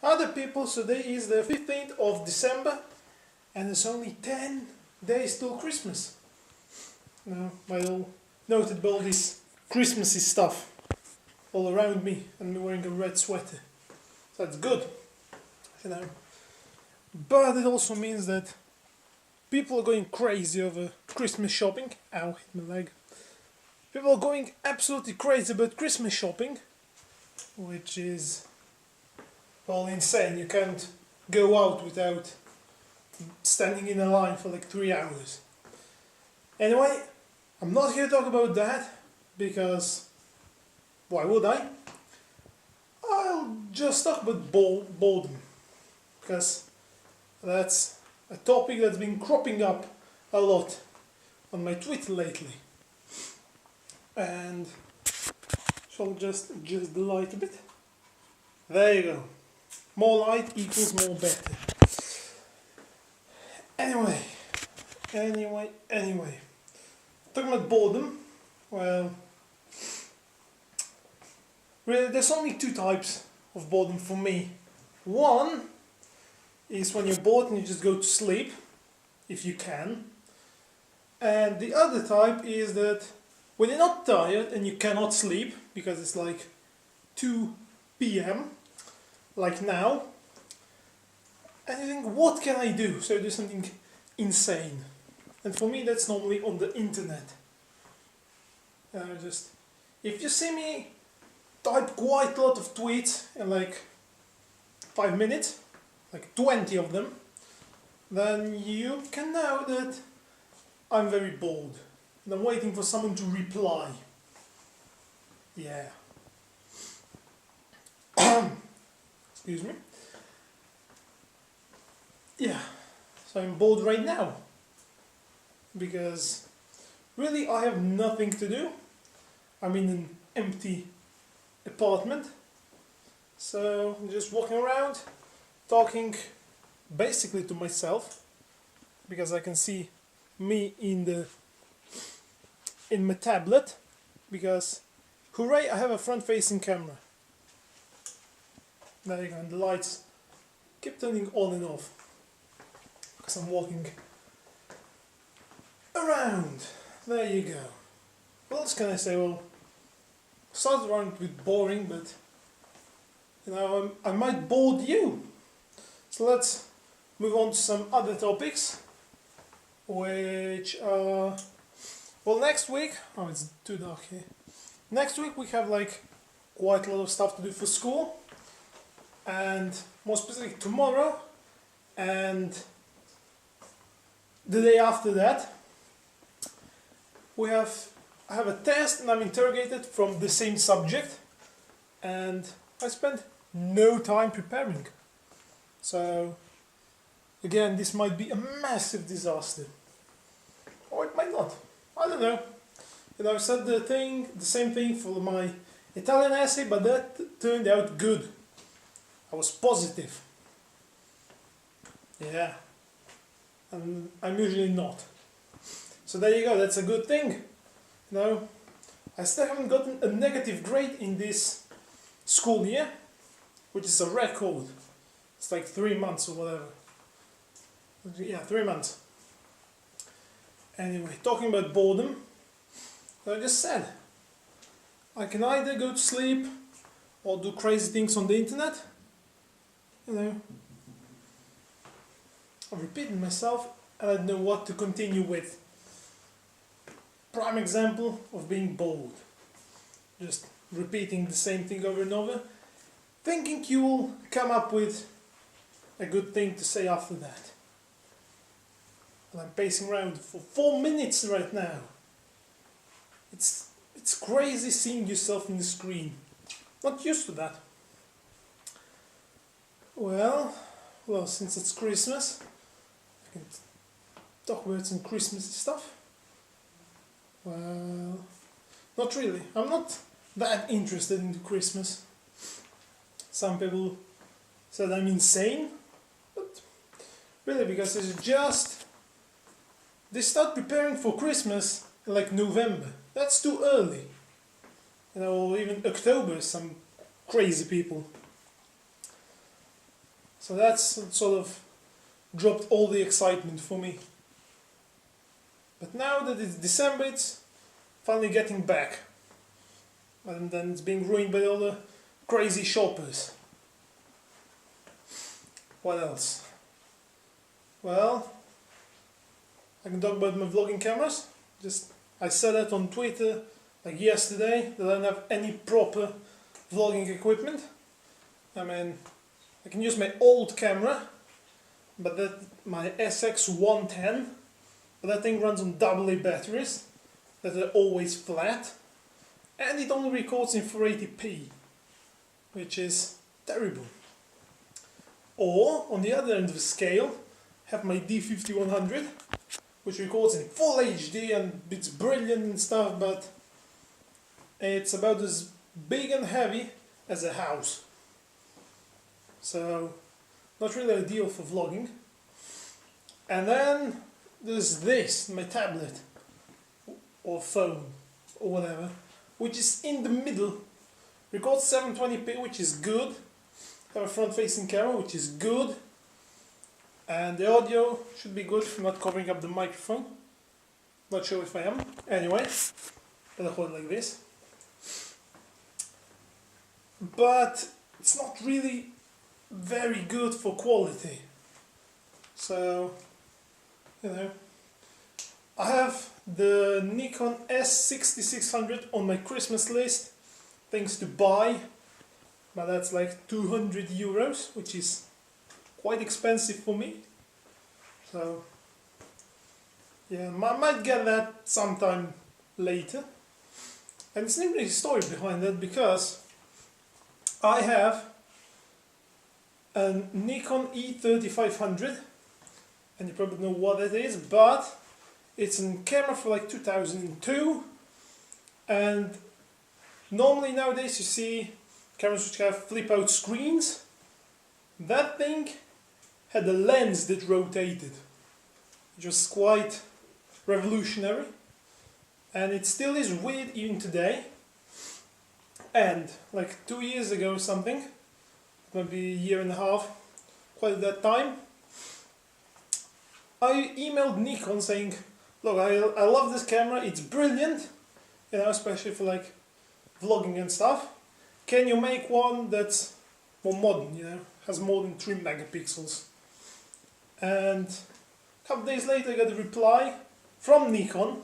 Other people, so today is the 15th of December and it's only 10 days till Christmas. I all noted all this Christmassy stuff all around me and me wearing a red sweater. So that's good, But it also means that people are going crazy over Christmas shopping. Ow, hit my leg. People are going absolutely crazy about Christmas shopping, which is all insane. You can't go out without standing in a line for like 3 hours. Anyway, I'm not here to talk about that because why would I? I'll just talk about boredom because that's a topic that's been cropping up a lot on my Twitter lately. And shall just adjust the light a bit. There you go. More light equals more better. Anyway. Talking about boredom, well, really there's only two types of boredom for me. One is when you're bored and you just go to sleep, if you can. And the other type is that when you're not tired and you cannot sleep, because it's like 2 p.m, like now, and you think, what can I do? So you do something insane. And for me that's normally on the internet. If you see me type quite a lot of tweets in like 5 minutes, like 20 of them, then you can know that I'm very bored and I'm waiting for someone to reply. Yeah. Excuse me. Yeah, so I'm bored right now because really I have nothing to do. I'm in an empty apartment, so I'm just walking around talking basically to myself because I can see me in my tablet because hooray, I have a front-facing camera. There you go, and the lights keep turning on and off because I'm walking around. There you go. What else can I say? Well, started around with boring, but I might bore you. So let's move on to some other topics, which are, well, next week, oh it's too dark here. Next week we have like quite a lot of stuff to do for school, and more specifically tomorrow and the day after that I have a test and I'm interrogated from the same subject, and I spent no time preparing. So again, this might be a massive disaster, or it might not. I don't know. I said the same thing for my Italian essay, but that turned out good. I was positive. Yeah. And I'm usually not. So there you go, that's a good thing. I still haven't gotten a negative grade in this school year, which is a record. It's like 3 months or whatever. Yeah, 3 months. Anyway, talking about boredom, like I just said, I can either go to sleep or do crazy things on the internet. I'm repeating myself and I don't know what to continue with. Prime example of being bored. Just repeating the same thing over and over, thinking you will come up with a good thing to say after that. And I'm pacing around for 4 minutes right now. It's crazy seeing yourself in the screen. Not used to that. Well, since it's Christmas, I can talk about some Christmas stuff. Well, not really. I'm not that interested in Christmas. Some people said I'm insane, but really because they start preparing for Christmas in like November. That's too early. Or even October, some crazy people. So that's sort of dropped all the excitement for me. But now that it's December, it's finally getting back. And then it's being ruined by all the crazy shoppers. What else? Well, I can talk about my vlogging cameras. I said that on Twitter like yesterday that I don't have any proper vlogging equipment. I mean, I can use my old camera, but my SX110, but that thing runs on AA batteries that are always flat, and it only records in 480p, which is terrible. Or, on the other end of the scale, have my D5100, which records in full HD and it's brilliant and stuff, but it's about as big and heavy as a house. So, not really ideal for vlogging. And then there's this, my tablet, or phone, or whatever, which is in the middle. Records 720p, which is good. Have a front-facing camera, which is good. And the audio should be good for not covering up the microphone. Not sure if I am. Anyway, I'll hold it like this. But it's not really very good for quality. So, you know, I have the Nikon S6600 on my Christmas list, things to buy, but that's like 200 euros, which is quite expensive for me. So, yeah, I might get that sometime later. And it's not really a story behind that, because I have a Nikon E3500, and you probably know what it is, but it's a camera for like 2002, and normally nowadays you see cameras which have flip out screens. That thing had a lens that rotated, which was quite revolutionary, and it still is weird even today. And like 2 years ago or something, maybe a year and a half, quite at that time, I emailed Nikon saying, look, I love this camera, it's brilliant, you know, especially for like vlogging and stuff. Can you make one that's more modern, you know, has more than 3 megapixels? And a couple of days later I got a reply from Nikon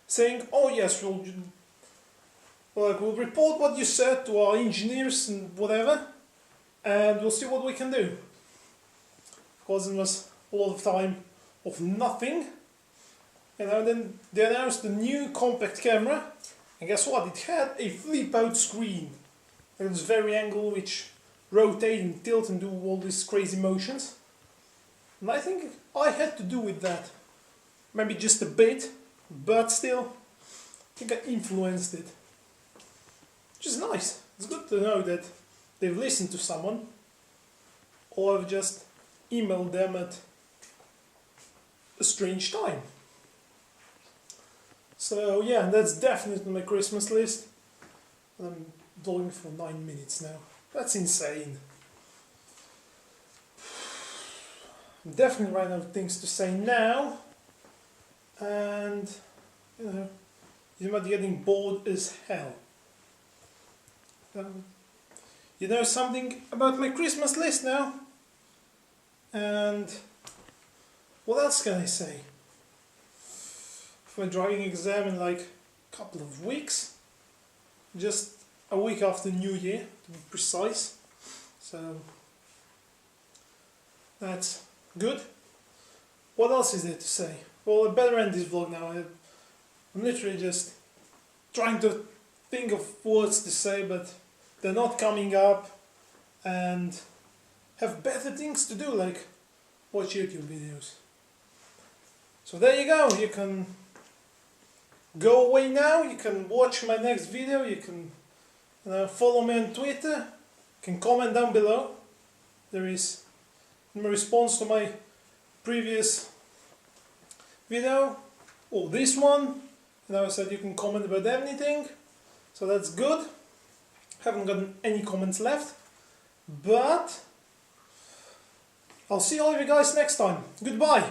saying, oh yes, we'll report what you said to our engineers and whatever, and we'll see what we can do. Of course, it was a lot of time of nothing. You know, then they announced the new compact camera, and guess what? It had a flip out screen. And it was very angle, which rotate and tilt and do all these crazy motions. And I think I had to do with that. Maybe just a bit, but still, I think I influenced it. Which is nice. It's good to know that they've listened to someone, or I've just emailed them at a strange time. So yeah, that's definitely on my Christmas list. And I'm vlogging for 9 minutes now. That's insane. I'm definitely running out of things to say now. And, you might be getting bored as hell. You know something about my Christmas list now? And what else can I say? For my driving exam in like a couple of weeks, just a week after New Year to be precise, so that's good. What else is there to say? Well, I better end this vlog now. I'm literally just trying to think of words to say, but they're not coming up, and have better things to do, like watch YouTube videos. So there you go, you can go away now, you can watch my next video, you can follow me on Twitter, you can comment down below. There is my response to my previous video, or this one, and I said you can comment about anything, so that's good. Haven't gotten any comments left, but I'll see all of you guys next time. Goodbye!